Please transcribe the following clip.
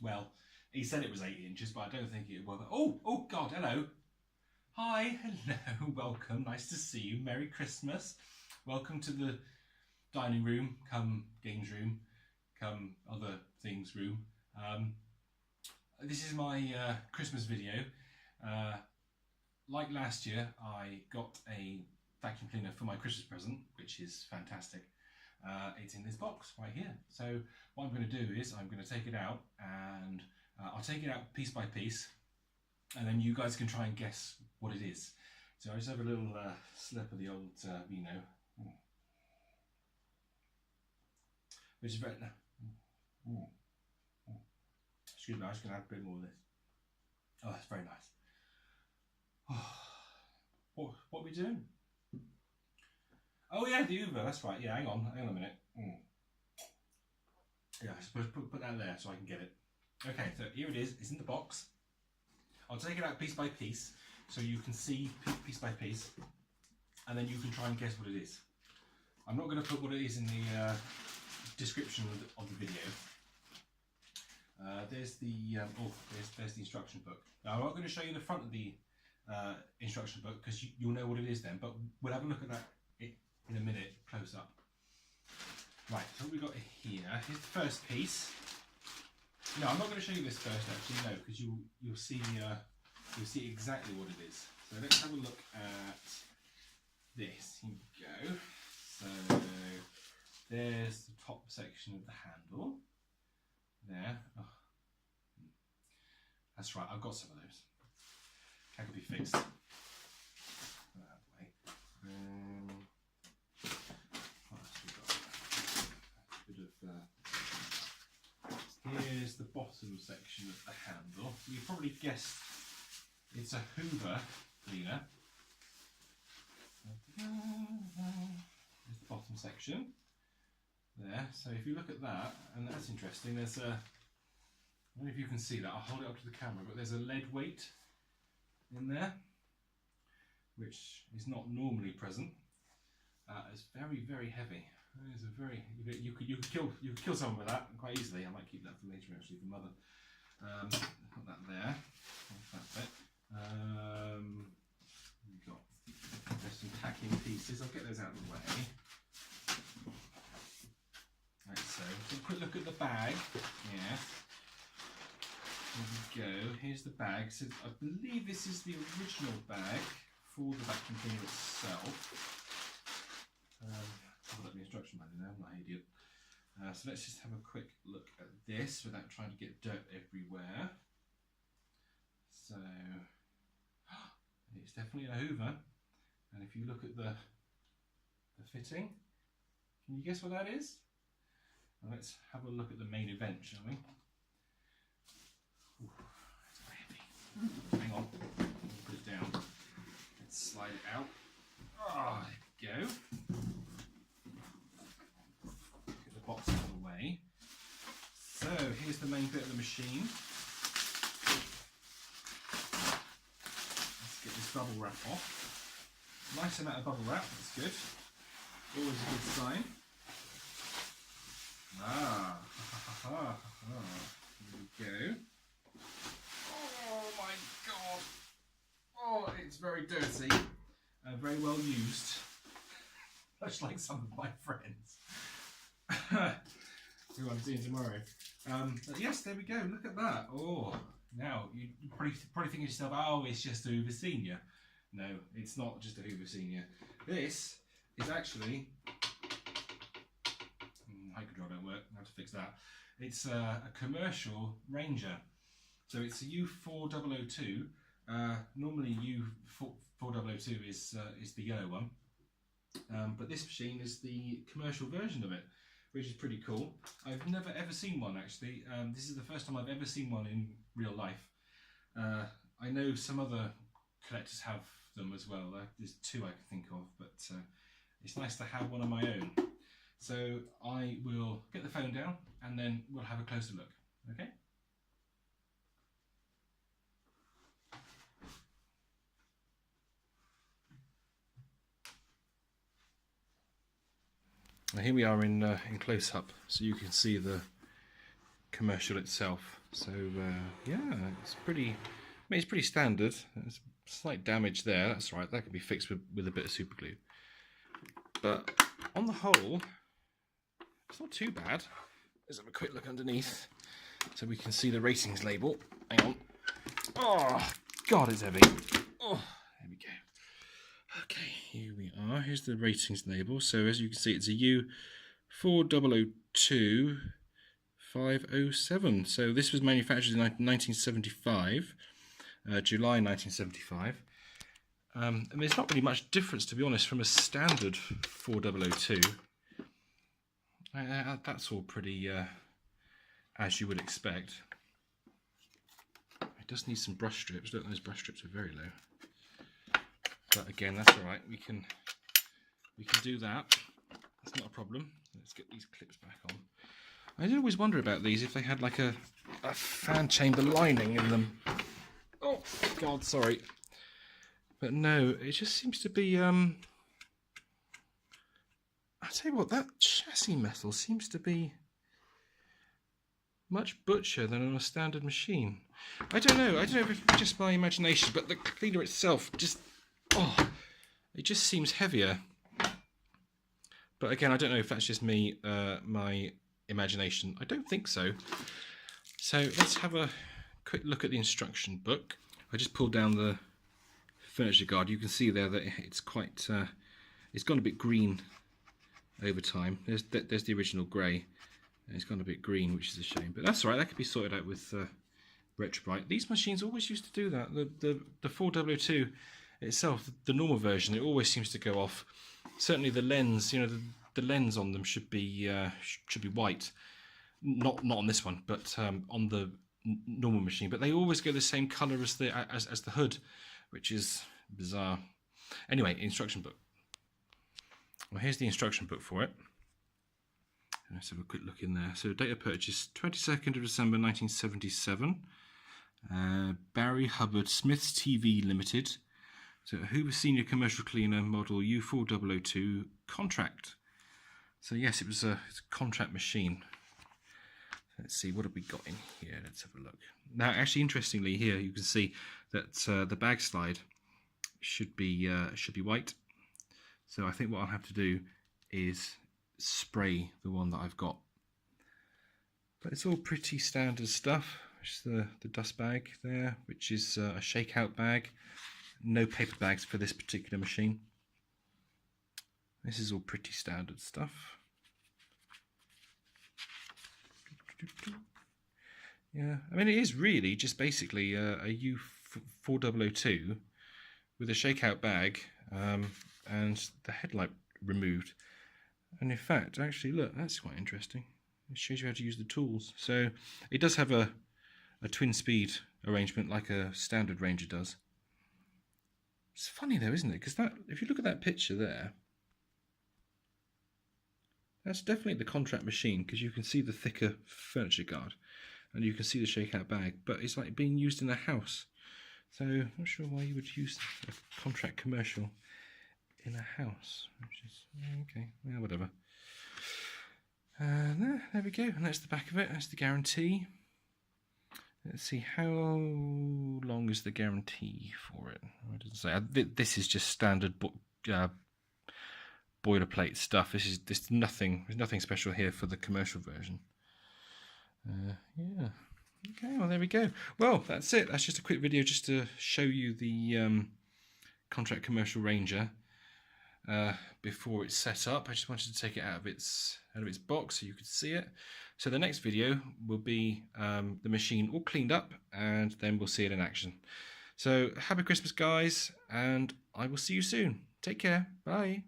Well, he said it was 8 inches, but I don't think it was. Oh God, hello. Hi, hello, welcome. Nice to see you. Merry Christmas. Welcome to the dining room, come games room, come other things room. This is my Christmas video. Like last year, I got a vacuum cleaner for my Christmas present, which is fantastic. It's in this box right here. So what I'm going to do is I'm going to take it out and I'll take it out piece by piece, and then you guys can try and guess what it is. So I just have a little slip of the old Vino, which is very. Excuse me, I'm just going to add a bit more of this. Oh, that's very nice. What are we doing? Oh yeah, the Hoover, that's right. Yeah, hang on a minute. Yeah, I suppose put that there so I can get it. Okay, so here it is. It's in the box. I'll take it out piece by piece so you can see piece by piece, and then you can try and guess what it is. I'm not going to put what it is in the description of the video. There's the there's the instruction book. Now I'm not going to show you the front of the instruction book because you'll know what it is then, but we'll have a look at that in a minute, close up. Right, so what we got here. Here's the first piece. No, I'm not going to show you this first actually, no, because you'll see exactly what it is. So let's have a look at this. Here we go. So there's the top section of the handle. There. Oh. That's right, I've got some of those. That could be fixed. That way. What else we got? A bit of. Here's the bottom section of the handle. You probably guessed it's a Hoover cleaner. There's the bottom section. There. So if you look at that, and that's interesting. There's a. I don't know if you can see that. I'll hold it up to the camera, but there's a lead weight in there, which is not normally present. It's very, very heavy. It's a very you could kill someone with that quite easily. I might keep that for later actually for Mother. Put that there. That bit. We've got there's some tacking pieces. I'll get those out of the way. Right, so a quick look at the bag. Yeah. Here we go. Here's the bag. So I believe this is the original bag for the vacuum cleaner itself. I've got the instruction manual now, I'm not an idiot. So let's just have a quick look at this without trying to get dirt everywhere. So it's definitely a Hoover. And if you look at the fitting, can you guess what that is? Well, let's have a look at the main event, shall we? Ooh, it's very heavy. Hang on, put it down. Let's slide it out. Oh, there we go. Get the box out of the way. So here's the main bit of the machine. Let's get this bubble wrap off. Nice amount of bubble wrap, that's good. Always a good sign. Here we go. Oh my god! Oh, it's very dirty and very well used, much like some of my friends who I'm seeing tomorrow. But yes, there we go. Look at that. Oh, now you probably think to yourself, oh, it's just a Hoover Senior. No, it's not just a Hoover Senior. This is actually. Height control don't work, I have to fix that. It's a commercial Ranger. So it's a U4002. Normally U4002 is the yellow one. But this machine is the commercial version of it, which is pretty cool. I've never ever seen one actually. This is the first time I've ever seen one in real life. I know some other collectors have them as well. There's two I can think of, but it's nice to have one of my own. So I will get the phone down and then we'll have a closer look, okay? Now here we are in close-up, so you can see the commercial itself. So yeah, it's pretty. I mean, it's pretty standard. There's slight damage there. That's right. That could be fixed with a bit of super glue. But on the whole, it's not too bad. Let's have a quick look underneath so we can see the ratings label. Hang on. Oh, God, it's heavy. Oh, there we go. Okay, here we are. Here's the ratings label. So as you can see, it's a U4002 507. So this was manufactured in 1975, July 1975. I mean, there's not really much difference, to be honest, from a standard 4002. That's all pretty as you would expect. It does need some brush strips. Look, those brush strips are very low. But again, that's all right. We can do that. That's not a problem. Let's get these clips back on. I did always wonder about these, if they had like a fan chamber lining in them. Oh God, sorry. But no, it just seems to be. I'll tell you what, that chassis metal seems to be much butcher than on a standard machine. I don't know if it's just my imagination, but the cleaner itself just, it just seems heavier. But again, I don't know if that's just me, my imagination. I don't think so. So let's have a quick look at the instruction book. I just pulled down the furniture guard. You can see there that it's quite, it's gone a bit green over time. There's the original grey. It's gone a bit green, which is a shame, but that's all right. That could be sorted out with Retrobrite. These machines always used to do that. The 4002 itself, the normal version, it always seems to go off. Certainly the lens, you know, the lens on them should be white. Not on this one, but on the normal machine. But they always go the same colour as the hood, which is bizarre. Anyway, instruction book. Well, here's the instruction book for it. Let's have a quick look in there. So, date of purchase, 22nd of December 1977. Barry Hubbard Smith's TV Limited. So, Hoover Senior Commercial Cleaner model U4002 contract. So, yes, it's a contract machine. Let's see, what have we got in here? Let's have a look. Now, actually, interestingly, here you can see that the bag slide should be white. So, I think what I'll have to do is spray the one that I've got. But it's all pretty standard stuff. It's the dust bag there, which is a shakeout bag. No paper bags for this particular machine. This is all pretty standard stuff. Yeah, I mean, it is really just basically a U4002 with a shakeout bag and the headlight removed. And in fact, actually, look, that's quite interesting. It shows you how to use the tools. So it does have a twin speed arrangement like a standard Ranger does. It's funny though, isn't it? Because that, if you look at that picture there, that's definitely the contract machine, because you can see the thicker furniture guard and you can see the shakeout bag, but it's like being used in a house. So I'm not sure why you would use a contract commercial in a house, which is okay, yeah, whatever. There we go, and that's the back of it. That's the guarantee. Let's see, how long is the guarantee for it? What does it say? This is just standard boilerplate stuff. There's nothing special here for the commercial version. Yeah. Okay, well there we go. Well, that's it. That's just a quick video just to show you the contract commercial Ranger. Before it's set up, I just wanted to take it out of its box so you could see it. So the next video will be the machine all cleaned up, and then we'll see it in action. So happy Christmas, guys, and I will see you soon. Take care. Bye.